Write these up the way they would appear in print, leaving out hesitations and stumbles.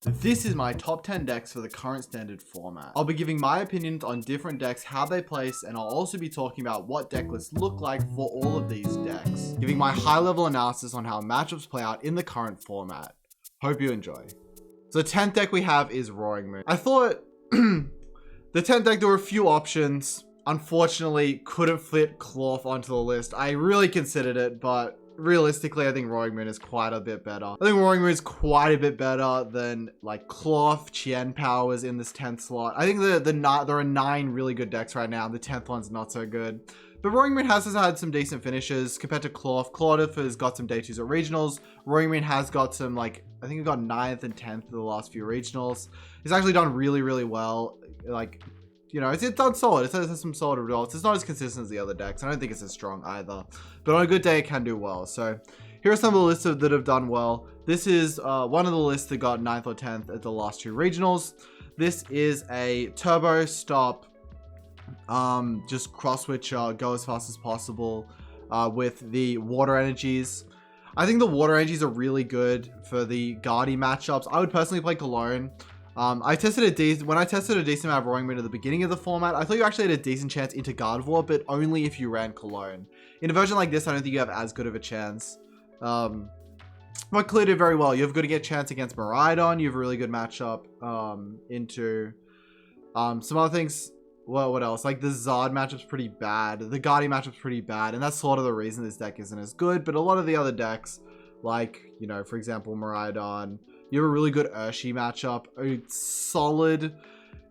This is my top 10 decks for the current standard format. I'll be giving my opinions on different decks, how they place, and I'll also be talking about what deck lists look like for all of these decks, giving my high level analysis on how matchups play out in the current format. Hope you enjoy. So the 10th deck we have is Roaring Moon. I thought the 10th deck, there were a few options. Unfortunately, couldn't fit Cloth onto the list. I really considered it, but realistically, I think Roaring Moon is quite a bit better. I think Roaring Moon is quite a bit better than like Cloth, Chien Powers in this 10th slot. I think there are 9 really good decks right now. The 10th one's not so good. But Roaring Moon has had some decent finishes compared to Cloth. Cloth has got some day 2s at regionals. Roaring Moon has got some, like, I think it got 9th and 10th in the last few regionals. It's actually done really, really well. Like, you know, it's done solid. It has some solid results. It's not as consistent as the other decks. I don't think it's as strong either. But on a good day, it can do well. So here are some of the lists that have done well. This is one of the lists that got 9th or 10th at the last 2 regionals. This is a turbo stop, just cross switcher, go as fast as possible with the water energies. I think the water energies are really good for the Guardy matchups. I would personally play Cologne. When I tested a decent amount of Roaring Moon at the beginning of the format, I thought you actually had a decent chance into Gardevoir, but only if you ran Cologne. In a version like this, I don't think you have as good of a chance. But cleared it very well. You have a good chance against Maridon. You have a really good matchup into some other things. Well, what else? Like the Zard matchup's pretty bad. The Guardy matchup's pretty bad, and that's sort of the reason this deck isn't as good. But a lot of the other decks, like, you know, for example, Maridon, you have a really good Urshi matchup, a solid.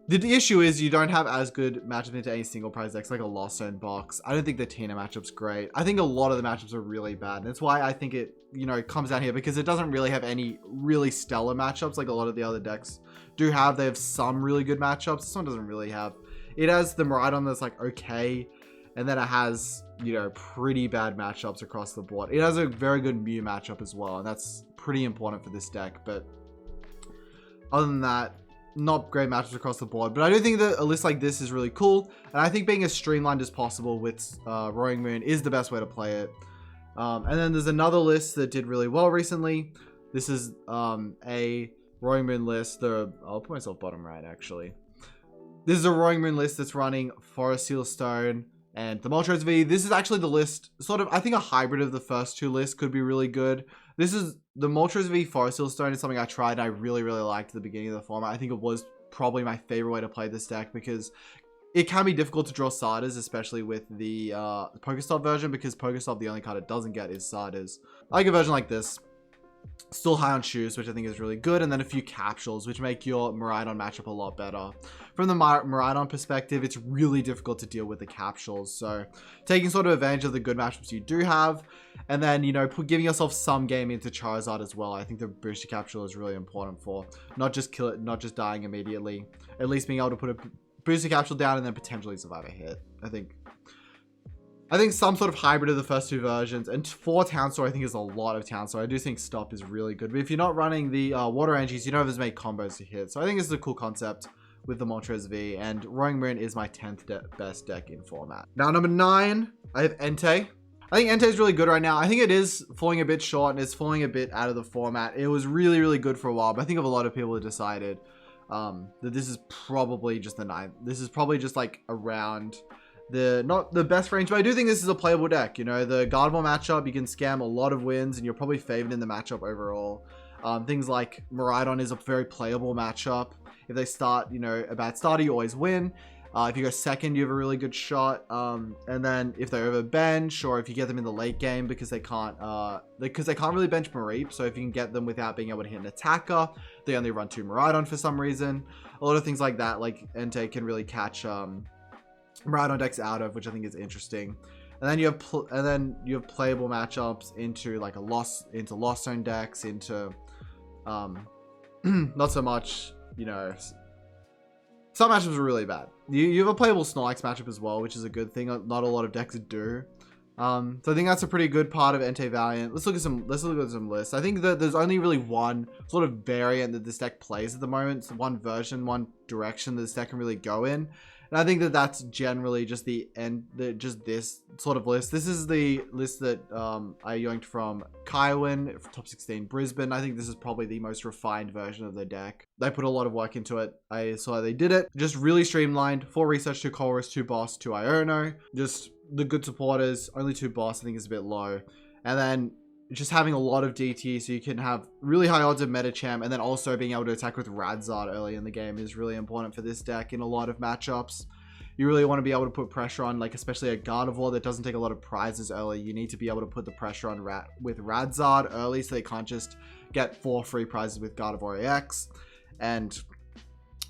The issue is you don't have as good matchups into any single prize decks like a Lost Zone box. I don't think the Tina matchup's great. I think a lot of the matchups are really bad. That's why I think it, you know, comes down here, because it doesn't really have any really stellar matchups like a lot of the other decks do have. They have some really good matchups. This one doesn't really have. It has the Maridon that's like okay, and then it has, you know, pretty bad matchups across the board. It has a very good Mew matchup as well, and that's pretty important for this deck. But other than that, not great matchups across the board. But I do think that a list like this is really cool, and I think being as streamlined as possible with Roaring Moon is the best way to play it. And then there's another list that did really well recently. This is a Roaring Moon list. I'll put myself bottom right, actually. This is a Roaring Moon list that's running Forest Seal Stone and the Moltres V. This is actually the list, sort of, I think a hybrid of the first 2 lists could be really good. This is the Moltres V Forest Seal Stone is something I tried and I really, really liked at the beginning of the format. I think it was probably my favorite way to play this deck because it can be difficult to draw Sardas, especially with the Pokestop version, because Pokestop, the only card it doesn't get is Sardas. I like a version like this. Still high on shoes, which I think is really good, and then a few capsules, which make your Maridon matchup a lot better. From the Maridon perspective, it's really difficult to deal with the capsules, so taking sort of advantage of the good matchups you do have, and then, you know, giving yourself some game into Charizard as well. I think the booster capsule is really important for not just dying immediately, at least being able to put a booster capsule down and then potentially survive a hit. I think some sort of hybrid of the first 2 versions, and 4 Town Store I think is a lot of Town Store. I do think Stop is really good, but if you're not running the Water Energies, you don't have as many combos to hit. So I think this is a cool concept with the Moltres V, and Roaring Moon is my 10th best deck in format. Now, number 9, I have Entei. I think Entei is really good right now. I think it is falling a bit short, and it's falling a bit out of the format. It was really, really good for a while, but I think a lot of people have decided that this is probably just the 9th. This is probably just like around not the best range, but I do think this is a playable deck. You know, the Gardevoir matchup, you can scam a lot of wins, and you're probably favored in the matchup overall. Things like Maridon is a very playable matchup. If they start, you know, a bad starter, you always win. If you go second, you have a really good shot. And then if they overbench, or if you get them in the late game because they can't really bench Mareep. So if you can get them without being able to hit an attacker, they only run 2 Maridon for some reason. A lot of things like that, like Entei can really catch Maridon decks out of, which I think is interesting. And then you have playable matchups into like Lost Zone decks, into not so much, you know, some matchups are really bad. You have a playable Snorlax matchup as well, which is a good thing. Not a lot of decks do. So I think that's a pretty good part of Entei Valiant. Let's look at some lists. I think that there's only really one sort of variant that this deck plays at the moment. It's one version, one direction that this deck can really go in. And I think that that's generally just just this sort of list. This is the list that I yoinked from Kywin, top 16 Brisbane. I think this is probably the most refined version of the deck. They put a lot of work into it. I saw they did it. Just really streamlined. 4 research, 2 Colress, 2 boss, 2 Iono. Just the good supporters. Only 2 boss, I think is a bit low. And then just having a lot of DT so you can have really high odds of meta champ, and then also being able to attack with Charizard early in the game is really important for this deck in a lot of matchups. You really want to be able to put pressure on, like, especially a Gardevoir that doesn't take a lot of prizes early. You need to be able to put the pressure on with Charizard early so they can't just get 4 free prizes with Gardevoir EX. And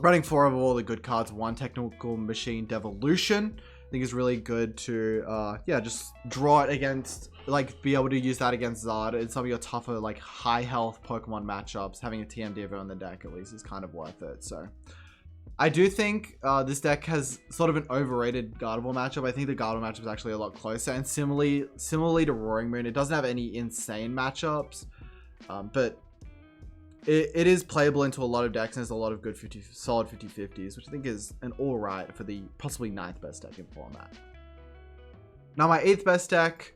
running 4 of all the good cards, 1 Technical Machine Devolution, I think is really good to, yeah, just draw it against, like, be able to use that against Zard in some of your tougher, like, high health Pokemon matchups. Having a TM Devo on the deck at least is kind of worth it. So I do think this deck has sort of an overrated Gardevoir matchup. I think the Gardevoir matchup is actually a lot closer, and similarly to Roaring Moon, it doesn't have any insane matchups, but it is playable into a lot of decks, and there's a lot of good solid 50-50s, which I think is an alright for the possibly 9th best deck in format. Now my 8th best deck,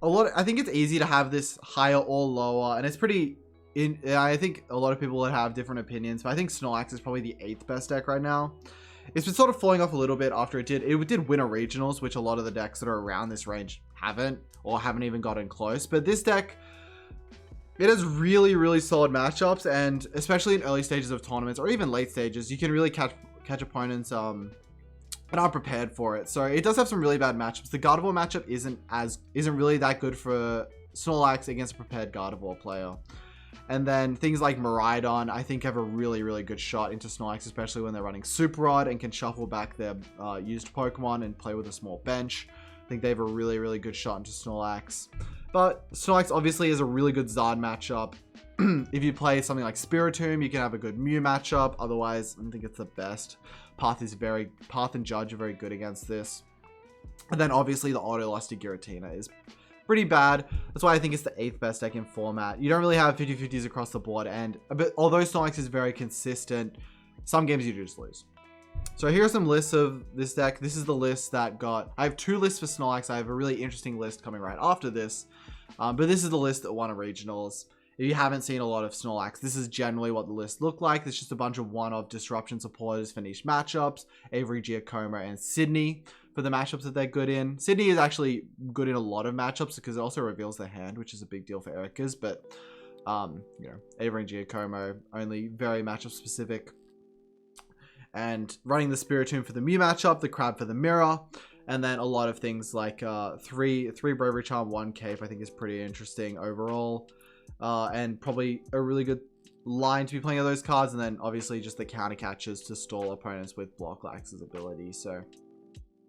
I think it's easy to have this higher or lower, and it's pretty, I think a lot of people would have different opinions, but I think Snorlax is probably the 8th best deck right now. It's been sort of falling off a little bit after it did win a regionals, which a lot of the decks that are around this range haven't, or haven't even gotten close. But this deck, it has really, really solid matchups, and especially in early stages of tournaments or even late stages, you can really catch opponents that aren't prepared for it. So it does have some really bad matchups. The Gardevoir matchup isn't really that good for Snorlax against a prepared Gardevoir player. And then things like Maridon, I think, have a really, really good shot into Snorlax, especially when they're running Super Rod and can shuffle back their used Pokemon and play with a small bench. I think they have a really, really good shot into Snorlax. But Snorlax obviously is a really good Zard matchup. If you play something like Spiritomb, you can have a good Mew matchup. Otherwise, I don't think it's the best. Path and Judge are very good against this. And then obviously the Auto-Lusty Giratina is pretty bad. That's why I think it's the 8th best deck in format. You don't really have 50-50s across the board, and although Snorlax is very consistent, some games you just lose. So here are some lists of this deck. This is the list that I have 2 lists for Snorlax. I have a really interesting list coming right after this, but this is the list that won a regionals. If you haven't seen a lot of Snorlax, this is generally what the list looked like. It's just a bunch of one-off disruption supporters for niche matchups, Avery, Giacomo, and Sydney for the matchups that they're good in. Sydney is actually good in a lot of matchups because it also reveals their hand, which is a big deal for Erica's, but you know, Avery and Giacomo only very matchup specific. And running the Spiritomb for the Mew matchup, the Crab for the Mirror, and then a lot of things like 3 Bravery Charm, 1 Cape, I think is pretty interesting overall. And probably a really good line to be playing of those cards, and then obviously just the counter catches to stall opponents with Block Lax's ability. So,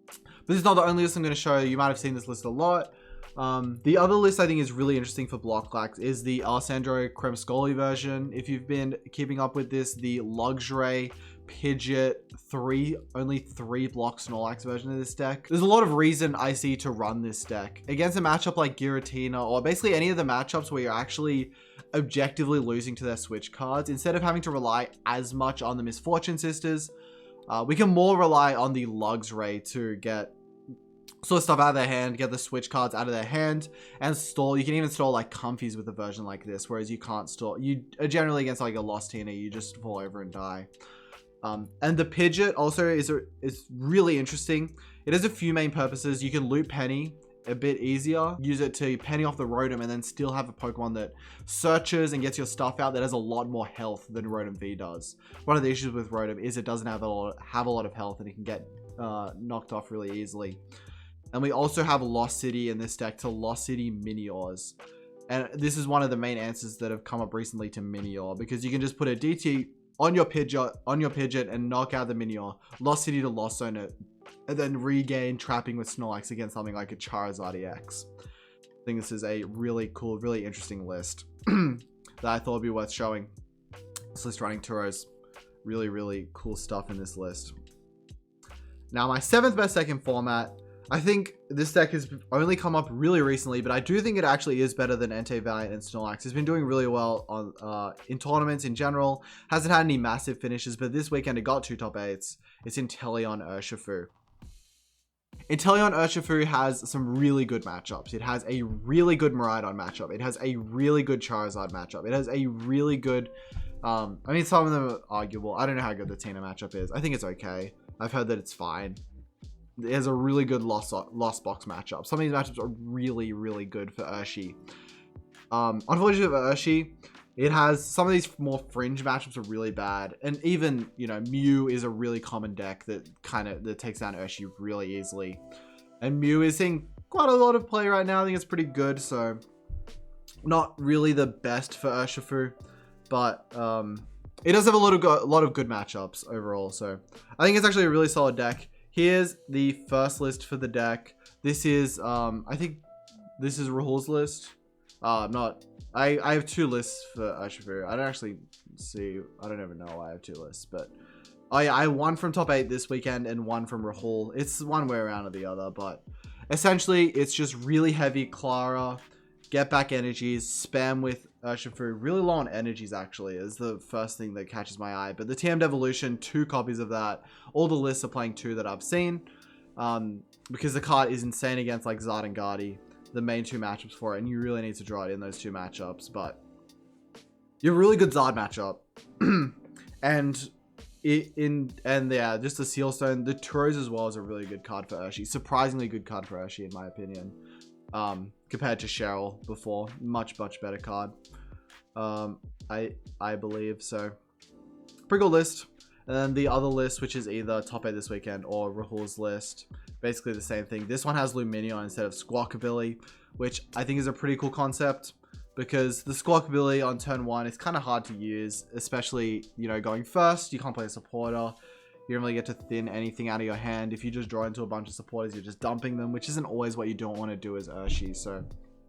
but this is not the only list I'm going to show you. You might have seen this list a lot. The other list I think is really interesting for Block Lax is the Alessandro Kremscoli version. If you've been keeping up with this, the Luxray, Pidgeot, only 3 block Snorlax version of this deck. There's a lot of reason I see to run this deck against a matchup like Giratina, or basically any of the matchups where you're actually objectively losing to their switch cards. Instead of having to rely as much on the Misfortune Sisters, we can more rely on the Luxray to get sort of stuff out of their hand, get the switch cards out of their hand, and stall. You can even stall like Comfies with a version like this, whereas you can't stall. You generally against like a Lost Tina, you just fall over and die. And the Pidgeot also is really interesting. It has a few main purposes. You can loot Penny a bit easier, use it to penny off the Rotom, and then still have a Pokemon that searches and gets your stuff out that has a lot more health than Rotom V does. One of the issues with Rotom is it doesn't have a lot of health, and it can get knocked off really easily. And we also have Lost City in this deck to Lost City Miniors. And this is one of the main answers that have come up recently to Minior, because you can just put a DT on your Pidgeot and knock out the Minior, Lost City to Lost Zone it, and then regain trapping with Snorlax against something like a Charizard EX. I think this is a really cool, really interesting list that I thought would be worth showing. This list running Turo's really, really cool stuff in this list. Now, my 7th best deck in format, I think this deck has only come up really recently, but I do think it actually is better than Ente, Valiant, and Snorlax. It's been doing really well on in tournaments in general. Hasn't had any massive finishes, but this weekend it got 2 top 8s. It's Intellon Urshifu. Intellon Urshifu has some really good matchups. It has a really good Maridon matchup. It has a really good Charizard matchup. It has a really good... I mean, some of them are arguable. I don't know how good the Tina matchup is. I think it's okay. I've heard that it's fine. It has a really good Lost Box matchup. Some of these matchups are really, really good for Urshi. Unfortunately for Urshi, it has some of these more fringe matchups are really bad. And even, you know, Mew is a really common deck that takes down Urshi really easily. And Mew is seeing quite a lot of play right now. I think it's pretty good. So not really the best for Urshifu, but it does have a lot of good matchups overall. So I think it's actually a really solid deck. Here's the first list for the deck. This is, I think this is Rahul's list. I have 2 lists for Urshifu. I don't actually see, I don't even know why I have 2 lists, but I have 1 from top 8 this weekend and 1 from Rahul. It's one way around or the other, but essentially it's just really heavy Clara, get back energies, spam with Urshifu. Really low on energies actually is the first thing that catches my eye. But the TM Devolution, 2 copies of that. All the lists are playing 2 that I've seen. Because the card is insane against like Zard and Guardi, the main 2 matchups for it, and you really need to draw it in those 2 matchups. But you have a really good Zard matchup. and yeah, just the Sealstone. The Turos as well is a really good card for Urshi. Surprisingly good card for Urshi in my opinion. Compared to Cheryl before, much better card. I believe so. Pretty good list. And then the other list, which is either top 8 this weekend or Rahul's list, basically the same thing. This one has Lumineon instead of Squawkabilly, which I think is a pretty cool concept because the Squawkabilly on turn 1 is kind of hard to use, especially, you know, going first. You can't play a supporter. You don't really get to thin anything out of your hand. If you just draw into a bunch of supporters, you're just dumping them, which isn't always what you don't want to do as Urshi. So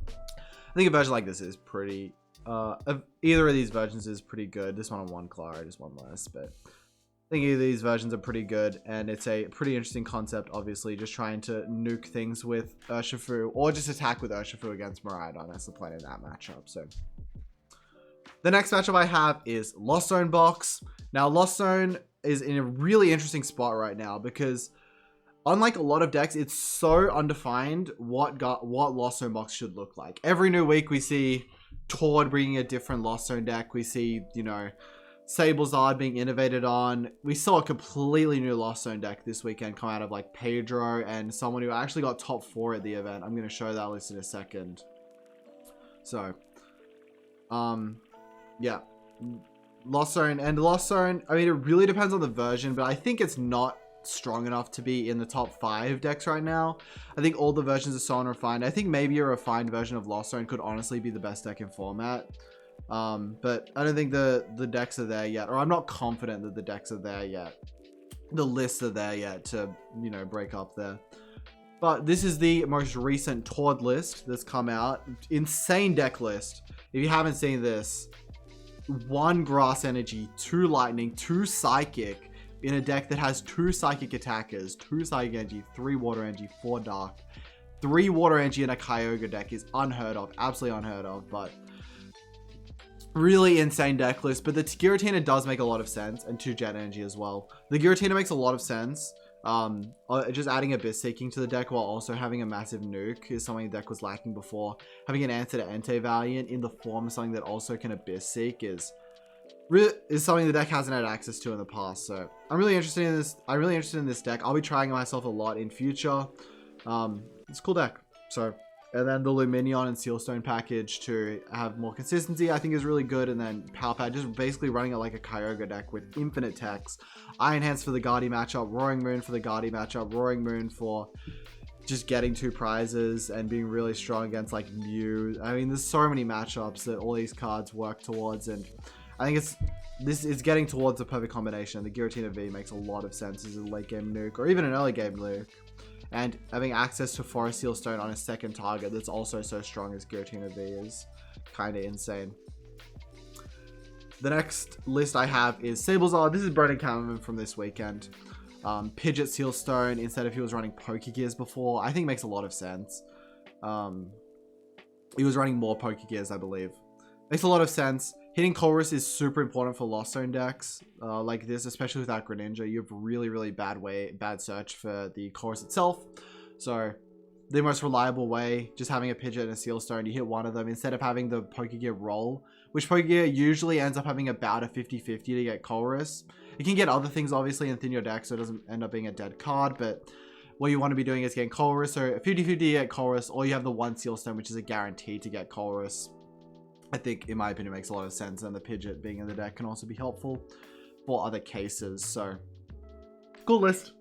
I think a version like this is pretty... either of these versions is pretty good. This one on 1 Clara, just 1 less, but I think either of these versions are pretty good, and it's a pretty interesting concept, obviously, just trying to nuke things with Urshifu, or just attack with Urshifu against Maridon. That's the plan in that matchup. So the next matchup I have is Lost Zone Box. Now, Lost Zone is in a really interesting spot right now because unlike a lot of decks, it's so undefined what Lost Zone Box should look like. Every new week we see Tord bringing a different Lost Zone deck. We see, you know, Sablezard being innovated on. We saw a completely new Lost Zone deck this weekend come out of like Pedro and someone who actually got top 4 at the event. I'm going to show that list in a second. So, yeah. Lost Zone, I mean, it really depends on the version, but I think it's not strong enough to be in the top 5 decks right now. I think all the versions are so unrefined. I think maybe a refined version of Lost Zone could honestly be the best deck in format. But I don't think the decks are there yet, or I'm not confident that the decks are there yet. The lists are there yet to, you know, break up there. But this is the most recent Tord list that's come out. Insane deck list. If you haven't seen this, 1 Grass Energy, 2 Lightning, 2 Psychic in a deck that has 2 Psychic attackers, 2 Psychic Energy, 3 Water Energy, 4 Dark. 3 Water Energy in a Kyogre deck is unheard of, absolutely unheard of, but really insane deck list. But the Giratina does make a lot of sense, and 2 Jet Energy as well. The Giratina makes a lot of sense. Just adding Abyss Seeking to the deck while also having a massive nuke is something the deck was lacking before. Having an answer to Ente Valiant in the form of something that also can Abyss Seek is something the deck hasn't had access to in the past. So I'm really interested in this. I'm really interested in this deck. I'll be trying it myself a lot in future. It's a cool deck. So, and then the Lumineon and Sealstone package to have more consistency, I think is really good. And then Power Pad, just basically running it like a Kyogre deck with infinite techs. Iron Hands for the Guardi matchup, Roaring Moon for the Guardi matchup, Roaring Moon for just getting 2 prizes and being really strong against like Mew. I mean, there's so many matchups that all these cards work towards, and I think this is getting towards a perfect combination. The Giratina V makes a lot of sense as a late game nuke or even an early game nuke. And having access to Forest Sealstone on a second target that's also so strong as Giratina V is kind of insane. The next list I have is Sablezard. This is Brennan Cameron from this weekend. Pidgeot Sealstone instead of he was running Pokegears before, I think makes a lot of sense. He was running more Pokegears, I believe. Makes a lot of sense. Hitting Colress is super important for Lost Zone decks like this, especially without Greninja. You have really bad search for the Colress itself. So the most reliable way, just having a Pidgeot and a Sealstone, you hit one of them instead of having the Pokegear roll, which Pokegear usually ends up having about a 50-50 to get Colress. You can get other things obviously and thin your deck so it doesn't end up being a dead card, but what you want to be doing is getting Colress. So 50-50 to get Colress, or you have the one Sealstone, which is a guarantee to get Colress. I think, in my opinion, makes a lot of sense, and the Pidgeot being in the deck can also be helpful for other cases. So cool list.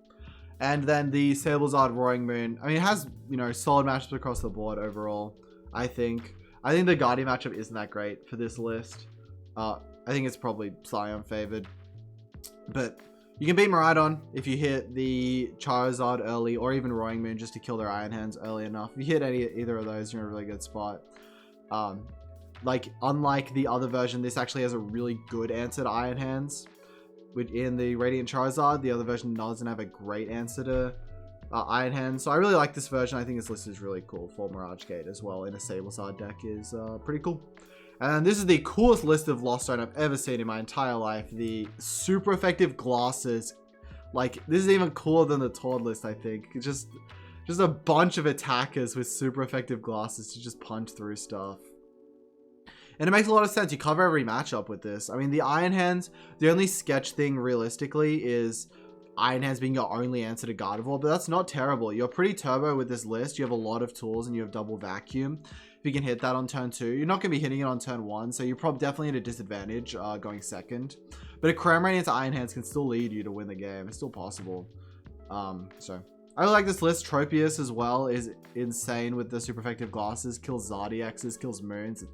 And then the Sablezard Roaring Moon. I mean, it has, you know, solid matchups across the board overall, I think. I think the Guardian matchup isn't that great for this list. I think it's probably slightly unfavored. But you can beat Maridon if you hit the Charizard early, or even Roaring Moon just to kill their Iron Hands early enough. If you hit either of those, you're in a really good spot. Like, unlike the other version, this actually has a really good answer to Iron Hands. In the Radiant Charizard, the other version doesn't have a great answer to Iron Hands. So I really like this version. I think this list is really cool for Mirage Gate as well. In a Sablezard deck is pretty cool. And this is the coolest list of Lost Zone I've ever seen in my entire life. The super effective glasses. Like, this is even cooler than the Tord list, I think. It's just a bunch of attackers with super effective glasses to just punch through stuff. And it makes a lot of sense. You cover every matchup with this. I mean, the Iron Hands, the only sketch thing realistically is Iron Hands being your only answer to Gardevoir, but that's not terrible. You're pretty turbo with this list. You have a lot of tools and you have double vacuum. If you can hit that on turn 2, you're not going to be hitting it on turn 1, so you're probably definitely at a disadvantage going second. But a Cramorant into Iron Hands can still lead you to win the game. It's still possible. So I really like this list. Tropius as well is insane with the super effective glasses. Kills Zodiacs, kills Moons.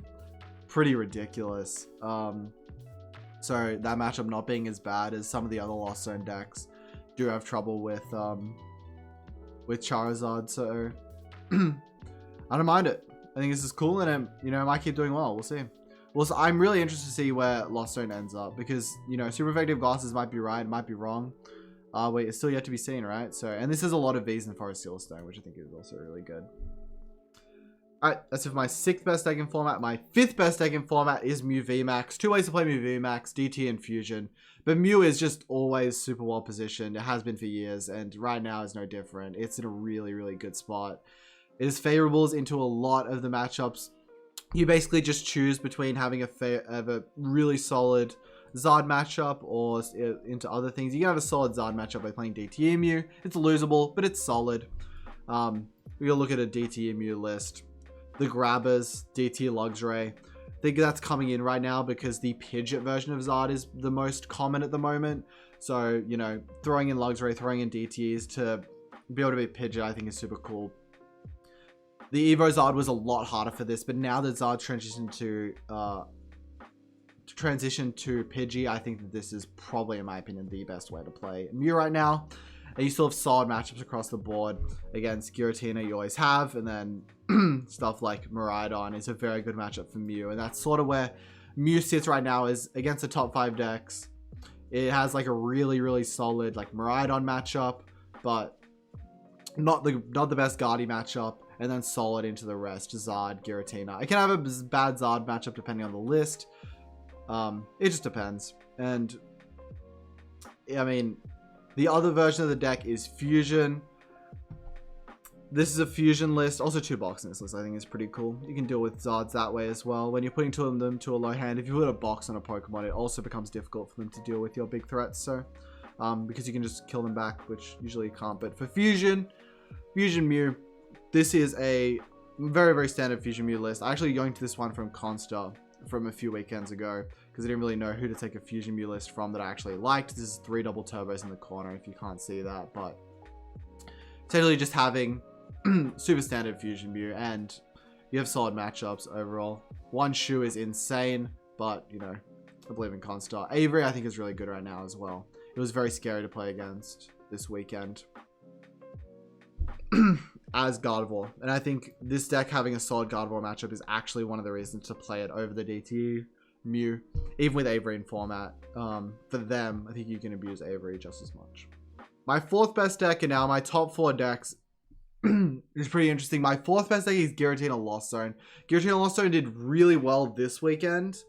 Pretty ridiculous. So that matchup not being as bad as some of the other Lost Zone decks do have trouble with Charizard. So I don't mind it. I think this is cool, and you know, it might keep doing well. We'll see. Well, so I'm really interested to see where Lost Zone ends up, because, you know, super effective glasses might be right, might be wrong. Wait, it's still yet to be seen, right? So, and this has a lot of V's in Forest Sealstone, which I think is also really good. Alright, that's it for my 6th best deck in format. My 5th best deck in format is Mew VMAX. 2 ways to play Mew VMAX, DT and Fusion. But Mew is just always super well positioned. It has been for years, and right now is no different. It's in a really good spot. It is favorables into a lot of the matchups. You basically just choose between having a really solid Zard matchup or into other things. You can have a solid Zard matchup by playing DT Mew. It's losable, but it's solid. We'll look at a DT Mew list. The Grabbers, DT Luxray. I think that's coming in right now because the Pidgeot version of Zard is the most common at the moment. So, you know, throwing in Luxray, throwing in DTs to be able to beat Pidgeot, I think is super cool. The Evo Zard was a lot harder for this, but now that Zard transitioned to Pidgey, I think that this is probably, in my opinion, the best way to play Mew right now. And you still have solid matchups across the board against Gutina, you always have, and then stuff like Maridon is a very good matchup for Mew, and that's sort of where Mew sits right now, is against the top 5 decks. It has like a really solid like Maridon matchup, but not the best Guardy matchup, and then solid into the rest, Zard, Giratina. I can have a bad Zard matchup depending on the list. It just depends. And I mean, the other version of the deck is Fusion. This is a Fusion list. Also 2 box in this list I think is pretty cool. You can deal with Zards that way as well. When you're putting 2 of them to a low hand, if you put a box on a Pokemon, it also becomes difficult for them to deal with your big threats. So, because you can just kill them back, which usually you can't. But for Fusion Mew, this is a very standard Fusion Mew list. I actually going to this one from Constar from a few weekends ago, because I didn't really know who to take a Fusion Mew list from that I actually liked. This is 3 double turbos in the corner if you can't see that, but totally just having super standard Fusion Mew, and you have solid matchups overall. One Shoe is insane, but you know, I believe in Constar. Avery I think is really good right now as well. It was very scary to play against this weekend as Gardevoir, and I think this deck having a solid Gardevoir matchup is actually one of the reasons to play it over the DT Mew, even with Avery in format. For them, I think you can abuse Avery just as much. My fourth best deck, and now my top 4 decks is pretty interesting. My fourth best deck is Gutina Lost Zone. Gutina Lost Zone did really well this weekend.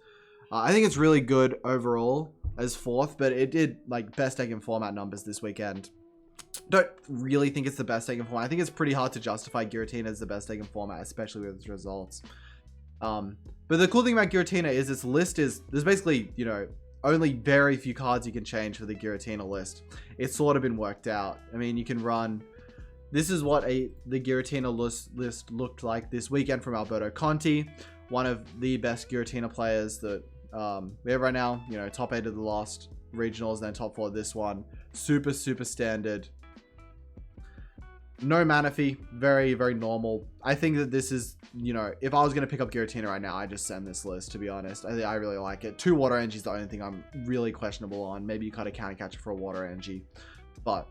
I think it's really good overall as fourth, but it did like best deck in format numbers this weekend. Don't really think it's the best deck in format. I think it's pretty hard to justify Gutina as the best deck in format, especially with its results. But the cool thing about Gutina is its list is, there's basically, you know, only very few cards you can change for the Gutina list. It's sort of been worked out. I mean, you can run, this is what the Gutina list looked like this weekend from Alberto Conti, one of the best Gutina players that we have right now. You know, top 8 of the last regionals, and then top 4 of this one. Super standard. No mana fee, very normal. I think that this is, you know, if I was going to pick up Gutina right now, I'd just send this list, to be honest. I really like it. 2 water energy is the only thing I'm really questionable on. Maybe you kind of counter catch it for a water energy, but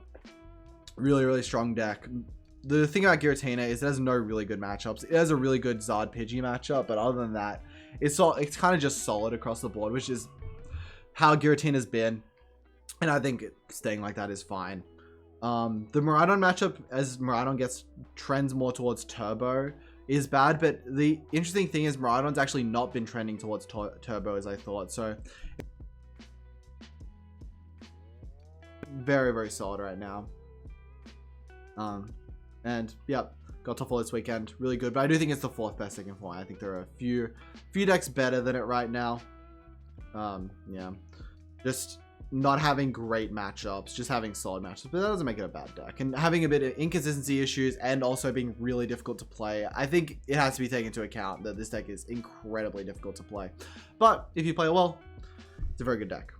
really strong deck. The thing about Gutina is it has no really good matchups. It has a really good Zard Pidgey matchup, but other than that, it's kind of just solid across the board, which is how Guitina's been, and I think staying like that is fine. The Maridon matchup, as Maridon trends more towards Turbo, is bad, but the interesting thing is Maridon's actually not been trending towards Turbo as I thought, so very solid right now. And yep, got top 4 this weekend, really good, but I do think it's the 4th best deck in format. I think there are a few decks better than it right now. Yeah, just not having great matchups, just having solid matchups, but that doesn't make it a bad deck. And having a bit of inconsistency issues and also being really difficult to play, I think it has to be taken into account that this deck is incredibly difficult to play. But if you play it well, it's a very good deck.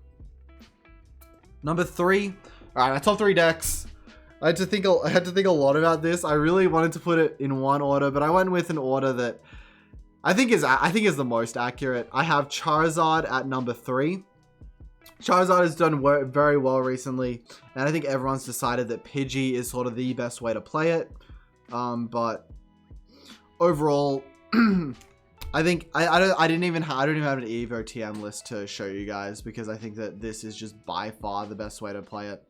Number 3, all right, my top 3 decks. I had to think a lot about this. I really wanted to put it in one order, but I went with an order that I think is the most accurate. I have Charizard at number 3. Charizard has done very well recently, and I think everyone's decided that Pidgey is sort of the best way to play it. But overall, I think I don't even have an Evo TM list to show you guys, because I think that this is just by far the best way to play it.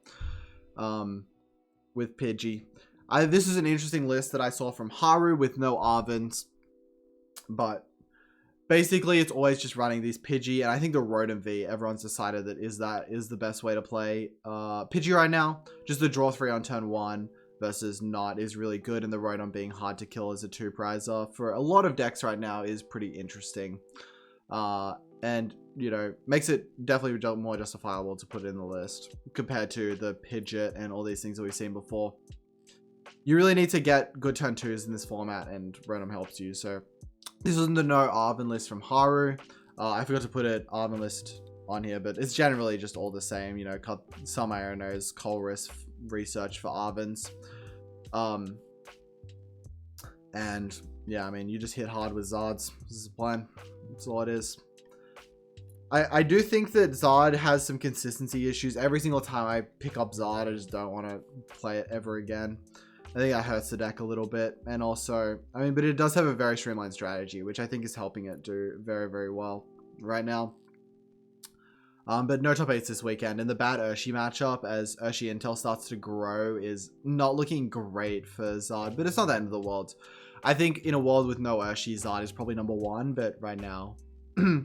With Pidgey, this is an interesting list that I saw from Haru with no Arvins, but basically it's always just running these Pidgey, and I think the Rotom V, everyone's decided that is the best way to play Pidgey right now. Just the draw 3 on turn 1 versus not is really good, and the Rotom being hard to kill as a 2-prizer for a lot of decks right now is pretty interesting. And, you know, makes it definitely more justifiable to put it in the list compared to the Pidgeot and all these things that we've seen before. You really need to get good turn 2s in this format, and Rotom helps you. So this wasn't the no Arven list from Haru. I forgot to put an Arven list on here, but it's generally just all the same. You know, some Ionos, Colress research for Arvens. And yeah, I mean, you just hit hard with Zards. This is the plan. That's all it is. I do think that Zard has some consistency issues. Every single time I pick up Zard, I just don't want to play it ever again. I think that hurts the deck a little bit. And also, I mean, but it does have a very streamlined strategy, which I think is helping it do very well right now. But no top 8s this weekend. And the bad Urshi matchup, as Urshi Intel starts to grow, is not looking great for Zard, but it's not the end of the world. I think in a world with no Urshi, Zard is probably number 1, but right now, I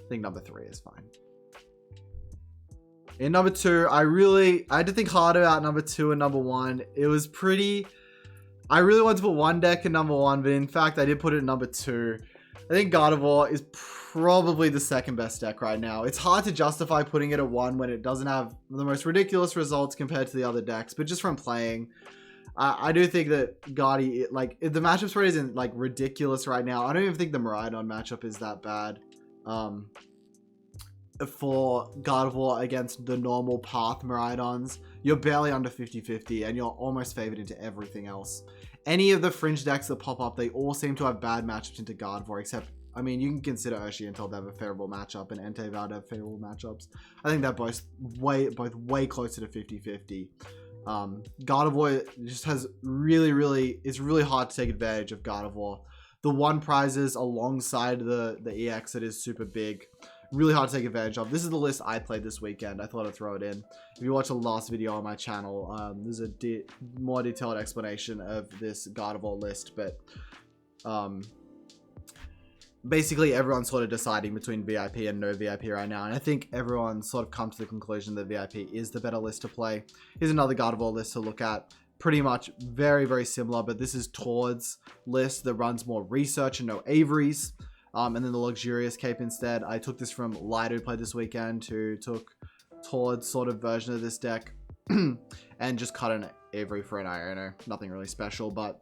think number 3 is fine. In number 2, I had to think hard about number 2 and number 1. It was pretty... I really wanted to put one deck in number 1, but in fact, I did put it in number 2. I think Gardevoir is probably the 2nd best deck right now. It's hard to justify putting it at 1 when it doesn't have the most ridiculous results compared to the other decks, but just from playing, I do think that Gardy, like, the matchup spread isn't, like, ridiculous right now. I don't even think the Maridon matchup is that bad. For Gardevoir against the normal path Maridons, you're barely under 50-50, and you're almost favored into everything else. Any of the fringe decks that pop up, they all seem to have bad matchups into Gardevoir, except, I mean, you can consider Urshi until they have a favorable matchup, and Entei Val have favorable matchups. I think they're both way closer to 50-50. Gardevoir just has it's really hard to take advantage of Gardevoir. The 1 prizes alongside the EX that is super big really hard to take advantage of. This is the list I played this weekend. I thought I'd throw it in. If you watch the last video on my channel, there's a more detailed explanation of this Gardevoir list, but basically everyone's sort of deciding between VIP and no VIP right now, and I think everyone's sort of come to the conclusion that VIP is the better list to play. Here's another Gardevoir list to look at. Pretty much very, very similar, but this is Tord's list that runs more research and no Avery's. And then the Luxurious Cape instead. I took this from Light, who played this weekend, who took Tord's sort of version of this deck and just cut an Avery for an Iono. Nothing really special, but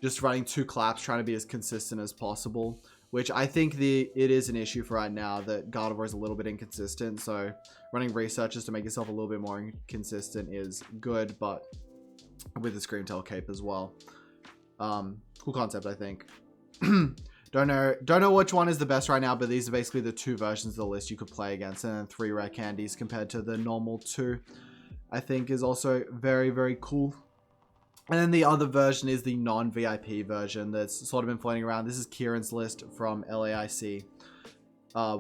just running 2 claps, trying to be as consistent as possible, which I think it is an issue for right now, that Gardevoir is a little bit inconsistent. So running researches to make yourself a little bit more consistent is good, but with the Screamtail Cape as well. Cool concept, I think. Don't know which one is the best right now, but these are basically the 2 versions of the list you could play against, and then 3 rare candies compared to the normal 2, I think is also very, very cool. And then the other version is the non-VIP version that's sort of been floating around. This is Kieran's list from LAIC,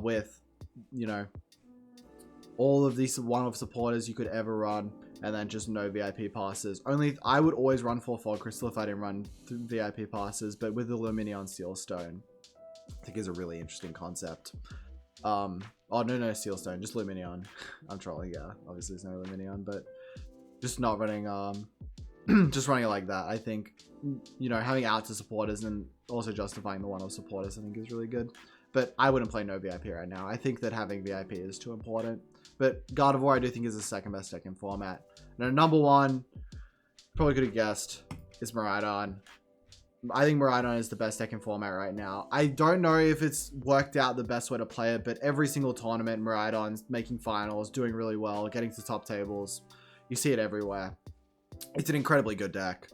with, you know, all of these one-off supporters you could ever run, and then just no VIP passes. Only I would always run for Fog Crystal if I didn't run VIP passes, but with the Lumineon Steelstone, I think is a really interesting concept. Oh no, Steelstone, just Lumineon. I'm trolling, yeah. Obviously there's no Lumineon, but just not running just running it like that. I think, you know, having out to supporters and also justifying the one-off supporters I think is really good. But I wouldn't play no VIP right now. I think that having VIP is too important. But Gardevoir I do think is the second best deck in format. Now number 1, probably could have guessed, is Maridon. I think Maridon is the best deck in format right now. I don't know if it's worked out the best way to play it, but every single tournament Maridon's making finals, doing really well, getting to top tables. You see it everywhere. It's an incredibly good deck.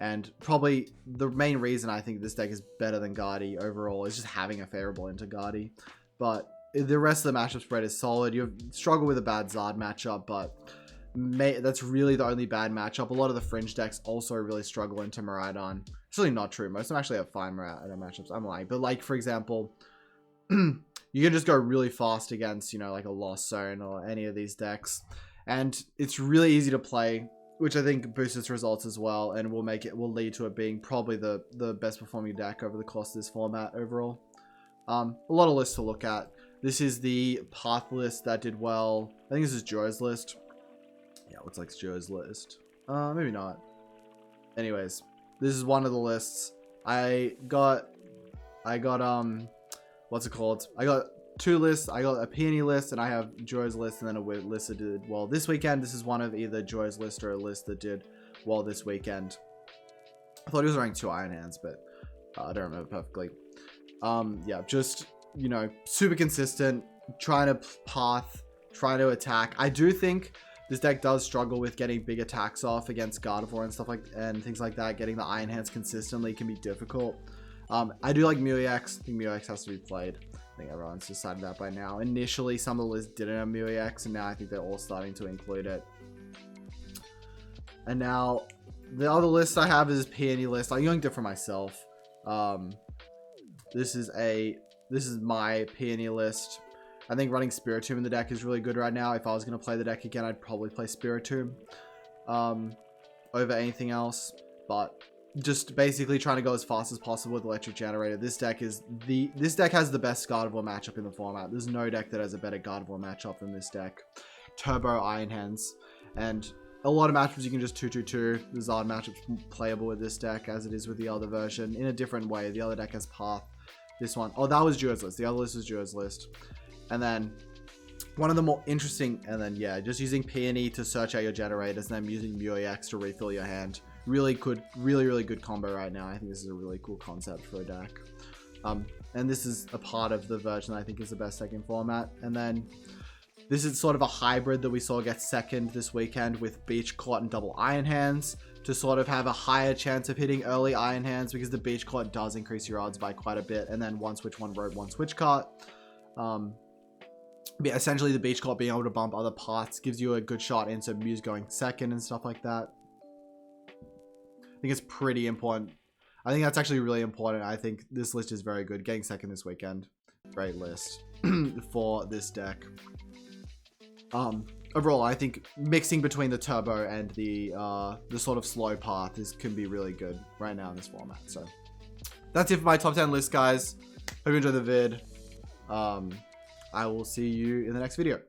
And probably the main reason I think this deck is better than Guardi overall is just having a favorable into Guardi. But the rest of the matchup spread is solid. You struggle with a bad Zard matchup, but that's really the only bad matchup. A lot of the fringe decks also really struggle into Maridon. It's really not true. Most of them actually have fine Maridon matchups. I'm lying. But like, for example, you can just go really fast against, you know, like a Lost Zone or any of these decks. And it's really easy to play, which I think boosts its results as well, and will lead to it being probably the best performing deck over the course of this format overall. A lot of lists to look at. This is the path list that did well. I think this is Joe's list. Yeah, it looks like it's Joe's list. Maybe not. Anyways, this is one of the lists. I got what's it called? I got 2 lists. I got a Peony list, and I have Joe's list, and then a list that did well this weekend. This is one of either Joe's list or a list that did well this weekend. I thought he was running 2 Iron Hands, but I don't remember perfectly. Yeah, just, you know, super consistent, trying to path, trying to attack. I do think this deck does struggle with getting big attacks off against Gardevoir and stuff and things like that. Getting the Iron Hands consistently can be difficult. I do like Muex. I think Muex has to be played. I think everyone's decided that by now. Initially, some of the lists didn't have Muex, and now I think they're all starting to include it. And now, the other list I have is Peony list. I'm going to for myself. This is my Peony list. I think running Spiritomb in the deck is really good right now. If I was going to play the deck again, I'd probably play Spiritomb over anything else. But just basically trying to go as fast as possible with Electric Generator. This deck has the best Gardevoir matchup in the format. There's no deck that has a better Gardevoir matchup than this deck. Turbo Iron Hands. And a lot of matchups you can just 2-2-2. The Zard matchup's playable with this deck as it is with the other version in a different way. The other deck has Path. This one, oh, that was Juo's list. The other list was Juo's list. And then one of the more interesting, and then yeah, just using Peony to search out your generators, and then using Muex to refill your hand. Really good, really good combo right now. I think this is a really cool concept for a deck. And this is a part of the version I think is the best deck in format. And then this is sort of a hybrid that we saw get second this weekend with Beach Court and double Iron Hands to sort of have a higher chance of hitting early Iron Hands, because the Beach Court does increase your odds by quite a bit. And then one switch, one road, one switch cart. Yeah, essentially the Beach Court being able to bump other parts gives you a good shot into Muse going second and stuff like that. I think it's pretty important. I think that's actually really important. I think this list is very good. Getting second this weekend. great list for this deck. Overall, I think mixing between the turbo and the sort of slow path can be really good right now in this format. So that's it for my top 10 list, guys. Hope you enjoyed the vid. I will see you in the next video.